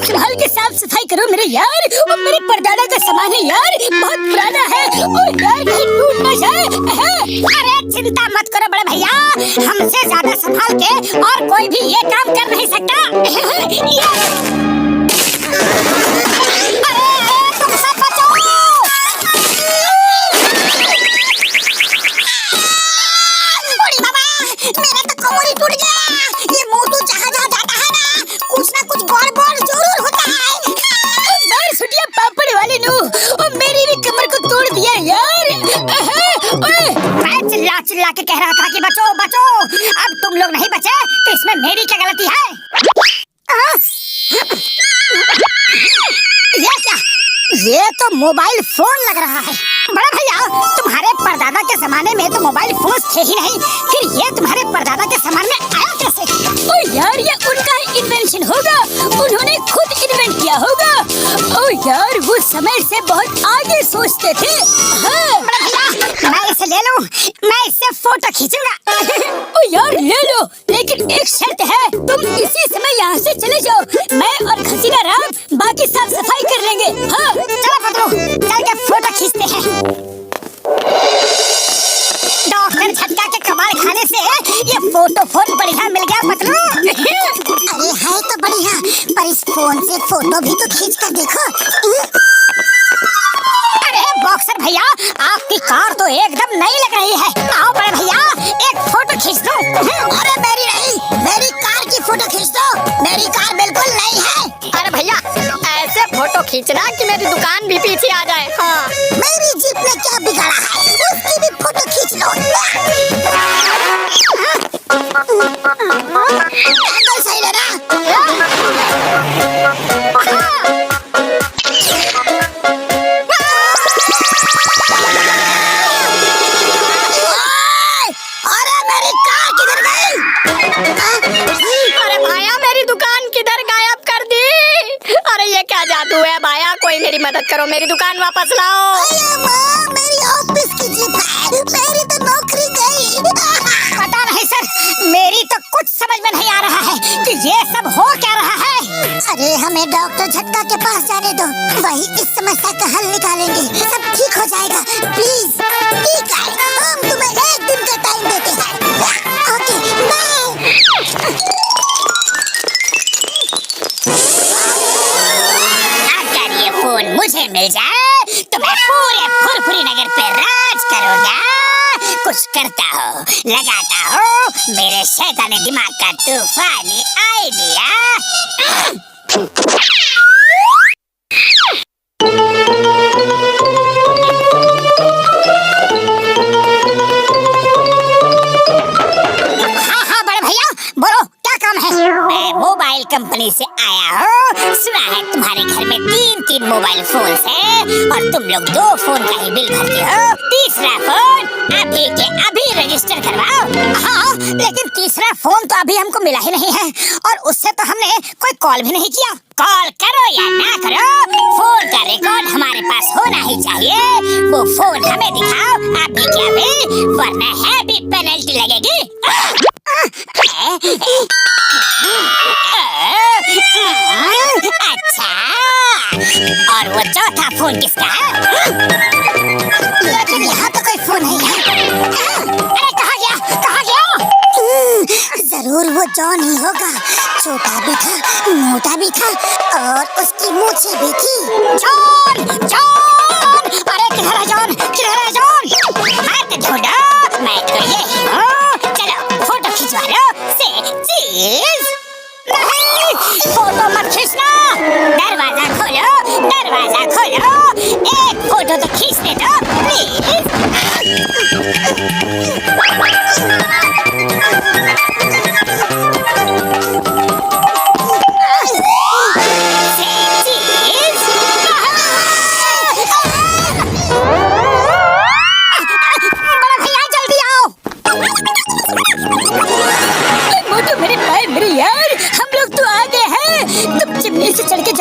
संभाल के साफ सफाई करो मेरे यार, वो मेरे परदादा का सामान है यार, बहुत पुराना है। और यार कहीं टूट न जाए। अरे चिंता मत करो बड़े भैया, हमसे ज्यादा संभाल के और कोई भी ये काम कर नहीं सकता। अरे तुम सब बचो। बड़ी बाबा, मेरा तो कमर ही टूट गया। ये मोटू जहाँ जहाँ जाता है ना कुछ गड़बड़ जरूर होता है। मार सुटिया पापड़ वाले नु, और मेरी भी कमर को तोड़ दिया यार। मैं चिल्ला के कह रहा था कि बचो बचो, अब तुम लोग नहीं बचे तो इसमें मेरी क्या गलती है? ये क्या? ये तो मोबाइल फोन लग रहा है। बड़ा भैया, तुम्हारे परदादा के जमाने में तो मोबाइल फोन थे ही नहीं, फिर ये तुम्हारे परदादा के जमाने में आया कैसे? ओ यार ये उनका इन्वेंशन होगा, उन्होंने खुद इन्वेंट किया होगा। ओ यार वो समय से बहुत आगे सोचते थे। हाँ। बड़ा भैया, मैं इसे ले लूं, मैं इससे फोटो खींचूंगा। ओ यार ले लो, लेकिन एक शर्त है, तुम इसी समय यहाँ से चले जाओ, मैं और खजीना राम बाकी साफ सफाई कर लेंगे। हाँ चलो पतलू, चल के फोटो खींचते हैं। डॉक्टर झटका के कमाल खाने से ये फोटो फोन बढ़िया मिल गया पतलू। अरे है तो बढ़िया, पर इस फोन से फोटो भी तो खींच कर देखो। अरे बॉक्सर भैया, आपकी कार तो एकदम नई लग रही है। आओ बड़े भैया, एक फोटो खींच दो। अरे मेरी नहीं, मेरी कार की फोटो खींच दो, मेरी कार बिल्कुल नई है। अरे भैया, ऐसे फोटो खींचना कि मेरी दुकान भी पीछे आ जाए। हाँ। मेरी जीप में क्या बिगड़ा है, उसकी भी फोटो खींच लो। एंगल सही लेना। अरे मेरी कार किधर गई? अरे भाया, मेरी दुकान किधर गायब कर दी? अरे ये क्या जादू है भाया, कोई मेरी मदद करो, मेरी दुकान वापस लाओ। अरे माँ, मेरी ऑफिस की जीप है, मेरी तो नौकरी गई। पता नहीं सर, मेरी तो कुछ समझ में नहीं आ रहा है कि ये सब हो क्या रहा है। अरे हमें डॉक्टर झटका के पास जाने दो, वही इस समस्या का हल निकालेंगे, सब ठीक हो जाएगा। प्लीज ठीक है, हम तुम्हें एक दिन का टाइम देते हैं। Okay bye. अगर ये फोन मुझे मिल जाए तो मैं पूरे फुरफुरी नगर पे राज करूंगा। कुछ करता हो, लगाता हो मेरे शैतानी दिमाग का तूफानी आइडिया। हाँ बड़े भैया, बोलो क्या काम है? मैं मोबाइल कंपनी से आया हूँ, सुना है तुम्हारे घर में 3 मोबाइल फोन है और तुम लोग 2 फोन का ही बिल भरते हो। तीसरा फोन अभी के अभी रजिस्टर करवाओ। हाँ, लेकिन तीसरा फोन तो अभी हमको मिला ही नहीं है, और उससे तो हमने कोई कॉल भी नहीं किया। कॉल करो या ना करो, फोन का रिकॉर्ड हमारे पास होना ही चाहिए। वो फोन हमें दिखाओ अभी के अभी, वरना हैवी पेनल्टी लगेगी। अच्छा, और वो चौथा फोन किसका है? लेकिन यहाँ तो कोई फोन नहीं है। अरे कहाँ गया, कहाँ गया? जरूर वो जॉन ही होगा, छोटा भी था, मोटा भी था, और उसकी मूछें भी थी। जॉन, जॉन, अरे किधर है जॉन, किधर है जॉन? मत ढूंढो, मैं तो यही हूँ। चलो फोटो खिंचवा लो। से चीज नहीं, फोटो मत खींचना। दरवाजा खोलो, दरवाजा खोलो, एक फोटो तो खींचने दो प्लीज। बड़ा भैया जल्दी आओ। मोटू मेरे भाई मेरे यार, हम लोग तो आ गए हैं, तुम चिमनी से चढ़ के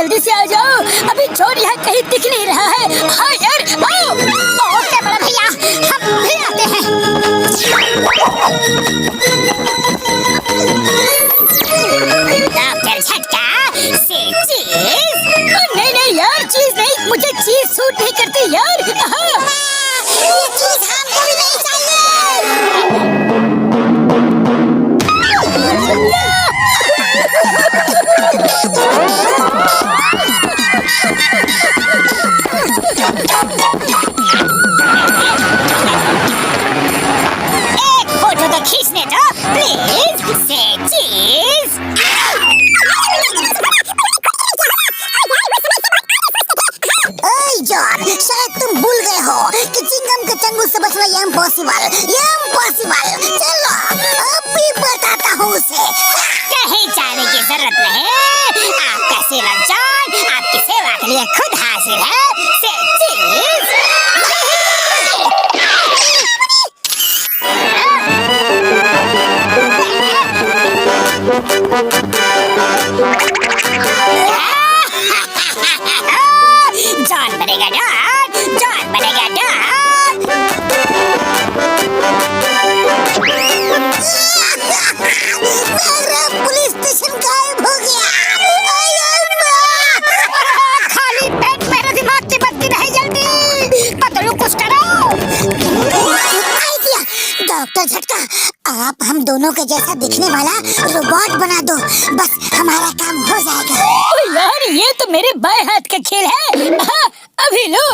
आ जाओ, अभी चोर यहाँ कहीं दिख नहीं रहा है। हाँ यार आओ। ओके बड़ा भैया, हम भी आते हैं। डॉक्टर झटका से चीज। नहीं नहीं यार, चीज नहीं, मुझे चीज सूट नहीं करती यार। हाँ। ये चीज हमको भी नहीं चाहिए। एक फोटो तो खींचने दो प्लीज से चीज। ओए जॉन, शायद तुम भूल गए हो कि चिंगम के चंगुल से बचना ये इम्पॉसिबल। चलो अभी बताता हूँ उसे। कहीं जाने की जरूरत नहीं, आपका सेवा जॉन आपकी सेवा के लिए खुद हाजिर है। से चीज। जॉन बनेगा डॉन, जॉन बनेगा डॉन। मेरा पुलिस स्टेशन गायब हो गया। खाली पेट मेरे दिमाग की बत्ती नहीं जलती। पतलू कुछ करो। आइडिया, डॉक्टर झटका, आप हम दोनों के जैसा दिखने वाला रोबोट बना दो, बस हमारा काम हो जाएगा। ओ यार, ये तो मेरे बाएं हाथ का खेल है। हाँ, अभी लो।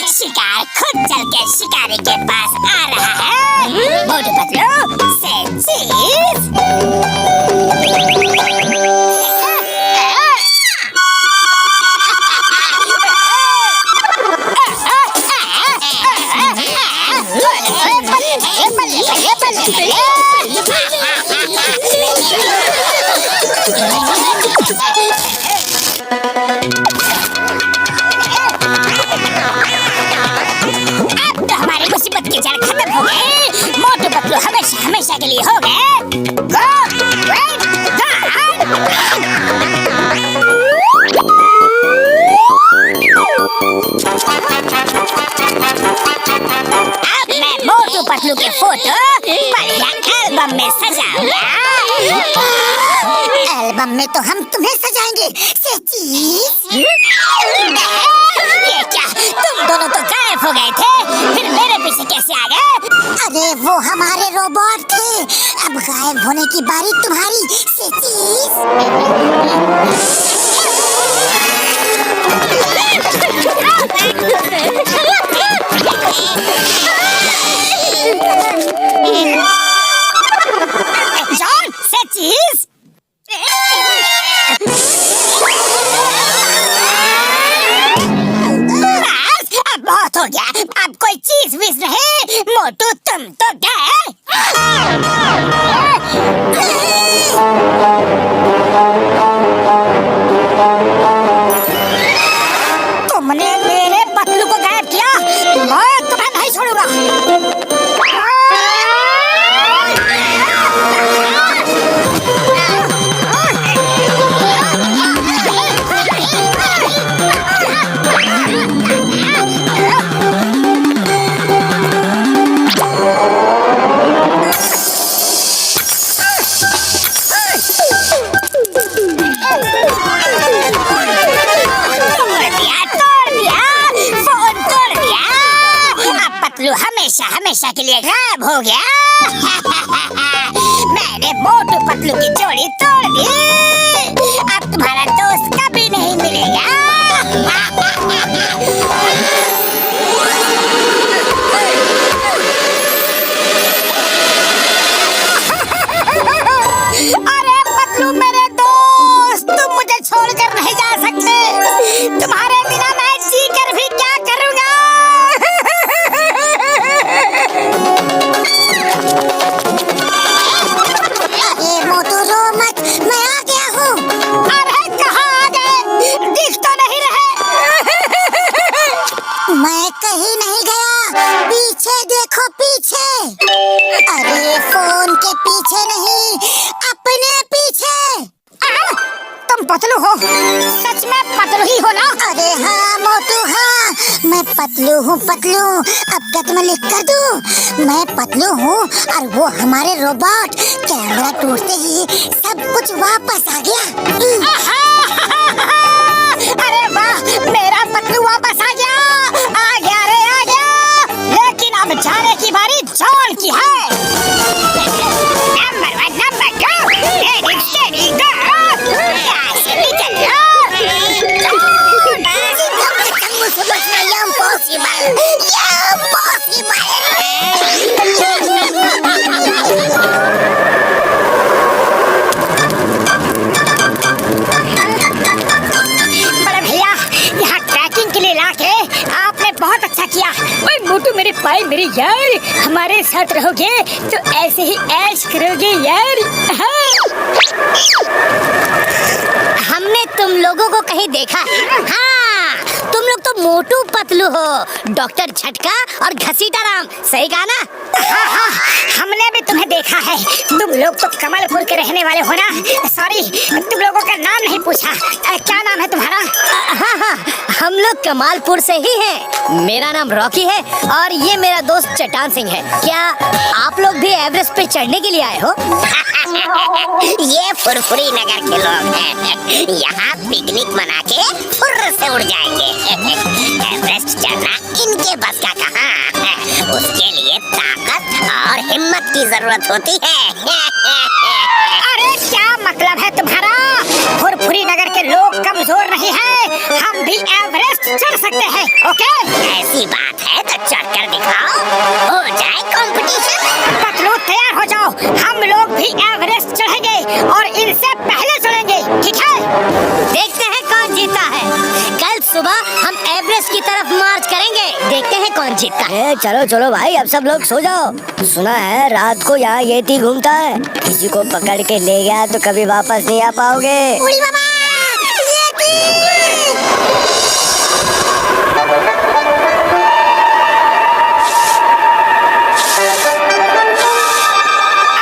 शिकार खुद चल के शिकारी के पास आ रहा है। मोटू पतलू से चीज। अब तो हमारी मुसीबत की जड़ खत्म हो गई। मोटू पतलू हमेशा हमेशा के लिए हो गए। गो ग्रेट अब मैं मोटू पतलू के फोटो बढ़िया एल्बम में सजाऊंगा। एल्बम में तो हम तुम्हें सजाएंगे। से चीज। ये क्या, तुम दोनों तो गायब हो गए थे, फिर मेरे पीछे कैसे आ गए? अरे वो हमारे रोबोट थे, अब गायब होने की बारी तुम्हारी। से चीज। जॉन से चीज। बस, अब बहुत हो गया, अब कोई चीज विज नहीं। मोटू तुम तो गए। तुमने मेरे पतलू को गायब किया, मैं तुम्हें नहीं छोड़ूंगा। हमेशा के लिए गायब हो गया। मैंने मोटू पतलू की जोड़ी तोड़ दी। अब तुम्हारा दोस्त कभी नहीं मिलेगा। अरे पतलू मेरे दोस्त, तुम मुझे छोड़कर नहीं जा सकते। तुम्हारे बिना मैं जी कर भी क्या करूँगा। अरे मोटू रो मत, मैं आ गया। पतलू हूँ पतलू, अब क्या तुम्हें लिख कर दूँ? मैं पतलू हूँ और वो हमारे रोबोट। कैमरा टूटते ही सब कुछ वापस आ गया। अरे वाह, मेरा पतलू वापस आ गया रे, आ गया। लेकिन अब जाने की बारी जॉन की है। नंबर 1, नंबर 2, रेडी स्टेडी गो। कैसे निकल लो? मुझसे बचना ये इम्पॉसिबल, बड़े भैया, यहाँ ट्रैकिंग के लिए लाके आपने बहुत अच्छा किया। ओए मोटू मेरे भाई मेरे यार, हमारे साथ रहोगे तो ऐसे ही ऐश करोगे यार। हाँ। हमने तुम लोगों को कहीं देखा है? हाँ, तुम लोग तो मोटू पतलू हो, डॉक्टर झटका और घसीटा राम, सही कहा ना? हाँ, हमने भी तुम्हें देखा है। तुम लोग तो कमलपुर के रहने वाले हो ना? सॉरी, तुम लोगों का नाम नहीं पूछा। क्या नाम है तुम्हारा? हाँ, हम लोग कमालपुर से ही हैं। मेरा नाम रॉकी है और ये मेरा दोस्त चट्टान सिंह है। क्या आप लोग भी एवरेस्ट पे चढ़ने के लिए आए हो? ये फुरफुरी नगर के लोग हैं। यहाँ पिकनिक मना के फुर्र से उड़ जाएंगे। एवरेस्ट चढ़ना इनके बस का कहाँ है। उसके लिए ताकत और हिम्मत की जरूरत होती है। अरे क्या मतलब है तुम्हारा? फुरफुरी नगर के लोग कमजोर नहीं हैं। हम भी एवरेस्ट चढ़ सकते हैं, ओके? ऐसी बात है तो चढ़कर दिखाओ, हो जाए कंपटीशन। पतलू तैयार हो जाओ, हम लोग भी एवरेस्ट चढ़ेंगे और इनसे पहले चढ़ेंगे, ठीक है? देखते हैं कौन जीता है। कल सुबह हम एवरेस्ट की तरफ मार्च करेंगे, देखते हैं कौन जीतता है। चलो चलो भाई, अब सब लोग सो जाओ। सुना है रात को यहाँ येती घूमता है, किसी को पकड़ के ले गया तो कभी वापस नहीं आ पाओगे। उड़ी बाबा,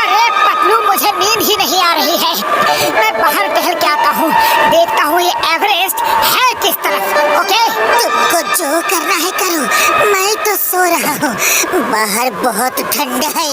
अरे पतलू, मुझे नींद ही नहीं आ रही है। मैं बाहर टहल के आता हूँ, देखता हूँ ये एवरेस्ट है किस तरफ, ओके? तुमको जो करना है करो, मैं तो सो रहा हूँ। बाहर बहुत ठंड है।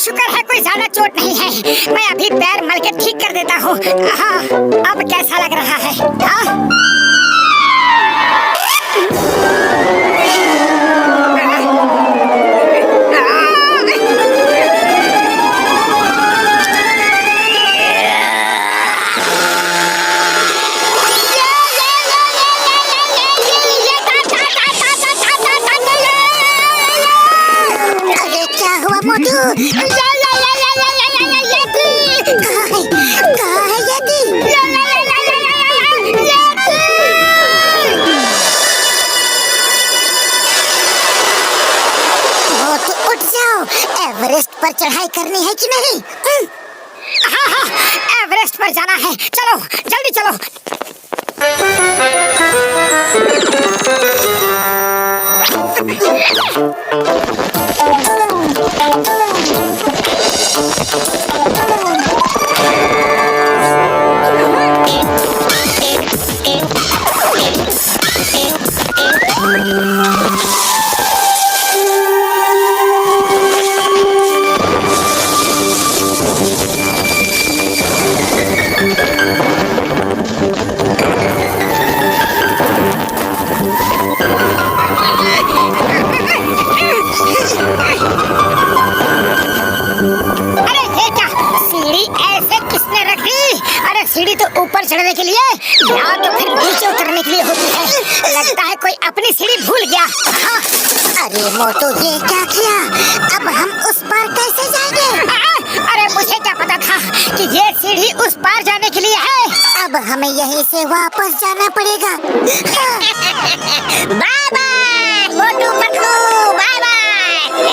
शुक्र है कोई ज्यादा चोट नहीं है। मैं अभी पैर मल के ठीक कर देता हूँ। हाँ, अब कैसा लग रहा है? हाँ? अरे क्या हुआ मोटू? कहाँ है यति? मोटू उठ जाओ, एवरेस्ट पर चढ़ाई करनी है कि नहीं? हाँ, एवरेस्ट पर जाना है। चलो जल्दी चलो। सीढ़ी तो ऊपर चढ़ने के लिए या तो फिर नीचे उतरने के लिए होती है। लगता है कोई अपनी सीढ़ी भूल गया। हाँ। अरे मोटू, ये क्या किया? अब हम उस पार कैसे जाएंगे? अरे मुझे क्या पता था कि ये सीढ़ी उस पार जाने के लिए है। अब अब हमें यहीं से वापस जाना पड़ेगा। Bye bye Motu Patlu, bye bye.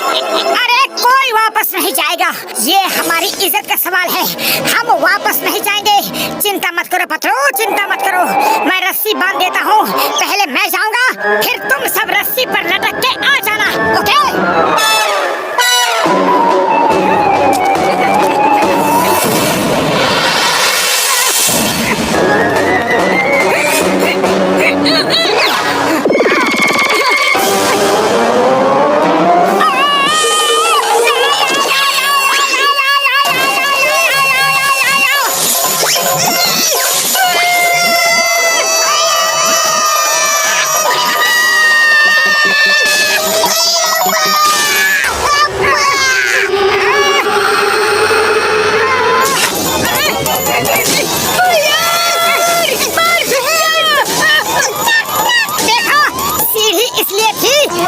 अरे कोई वापस नहीं जाएगा, ये हमारी इज्जत का सवाल है, हम वापस नहीं जाएंगे। चिंता मत करो पतलू, चिंता मत करो, मैं रस्सी बांध देता हूँ। पहले मैं जाऊंगा, फिर तुम सब रस्सी पर लटक के आ जाना, ओके?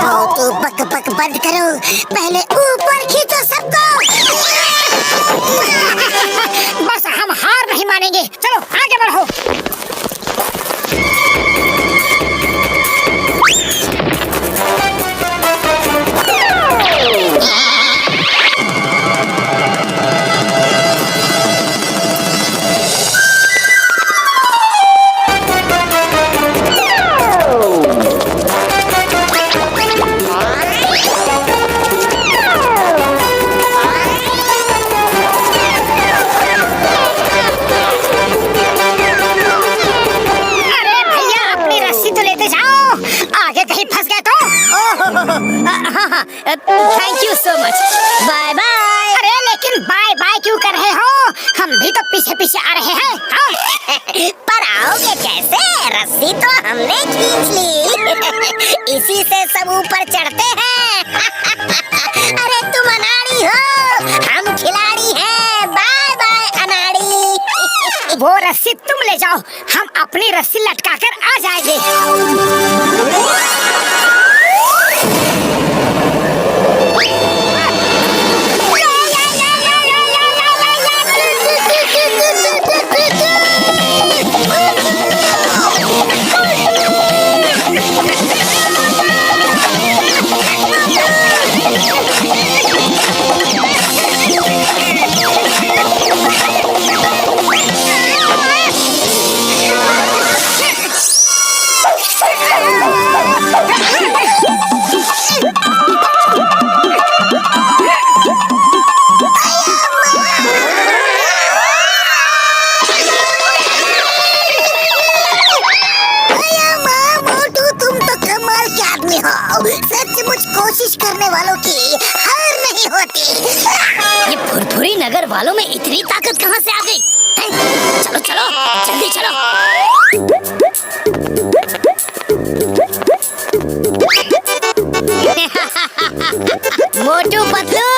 मोटू बक बक बंद करो, पहले ऊपर खींचो सबको। बस हम हार नहीं मानेंगे, चलो आगे बढ़ो। Thank you so much, bye bye. अरे लेकिन बाय बाय क्यों कर रहे हो? हम भी तो पीछे पीछे आ रहे हैं। हाँ? पर आओगे कैसे? रस्सी तो हमने खींच ली। इसी से सब ऊपर चढ़ते हैं। अरे तुम अनाड़ी हो, हम खिलाड़ी हैं। बाय बाय अनाड़ी। वो रस्सी तुम ले जाओ, हम अपनी रस्सी लटका कर आ जाएंगे। सचमुच कोशिश करने वालों की हार नहीं होती। ये फुरफुरी नगर वालों में इतनी ताकत कहाँ से आ गई? चलो चलो जल्दी चलो। मोटू पतलू,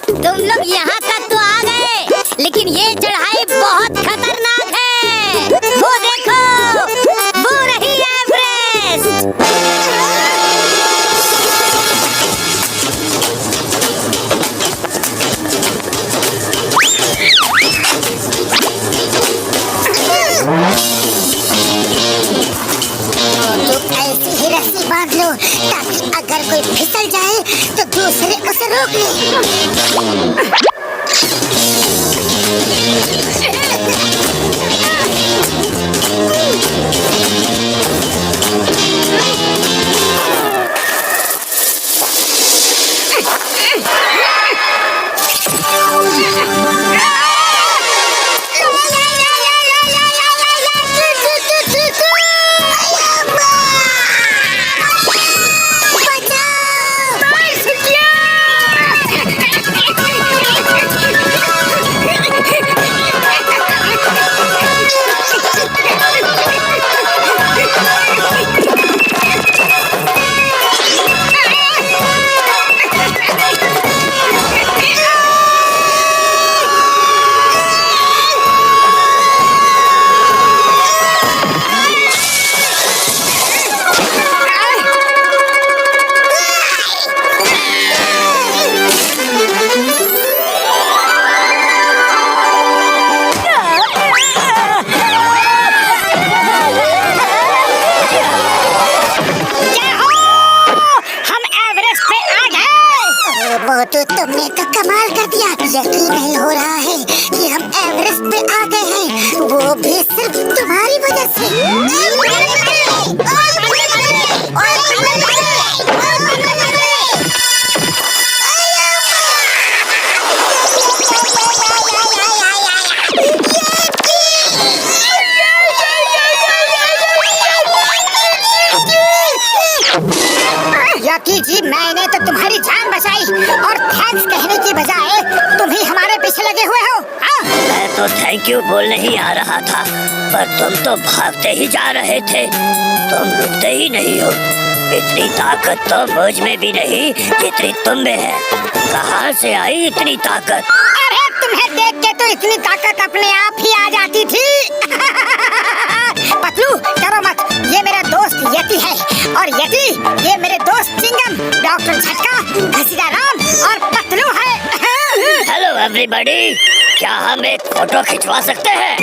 तुम लोग यहाँ तक तो आ गए, लेकिन ये चढ़ाई बहुत खतरनाक है। वो देखो, वो रही एवरेस्ट। रस्सी बांध लो ताकि अगर कोई फिसल जाए तो दूसरे उसे रोक ले। सिर्फ तुम्हारी वजह से। यकी जी, मैंने तो तुम्हारी जान बचाई और थैंक्स कहने की बजाय तुम ही हमारे पीछे लगे हुए हो। मैं तो थैंक यू बोलने ही आ रहा था, पर तुम तो भागते ही जा रहे थे। तुम रुकते ही नहीं हो। इतनी ताकत तो मुझ में भी नहीं जितनी तुम में है। कहाँ से आई इतनी ताकत? अरे तुम्हें देख के तो इतनी ताकत अपने आप ही आ जाती थी। पतलू करो मत, ये मेरा दोस्त यति है और यति ये मेरे दोस्त चिंगम, डॉक्टर झटका, घसीटा राम और पतलू है। हेलो एवरीबॉडी, क्या हम एक फोटो खिंचवा सकते हैं?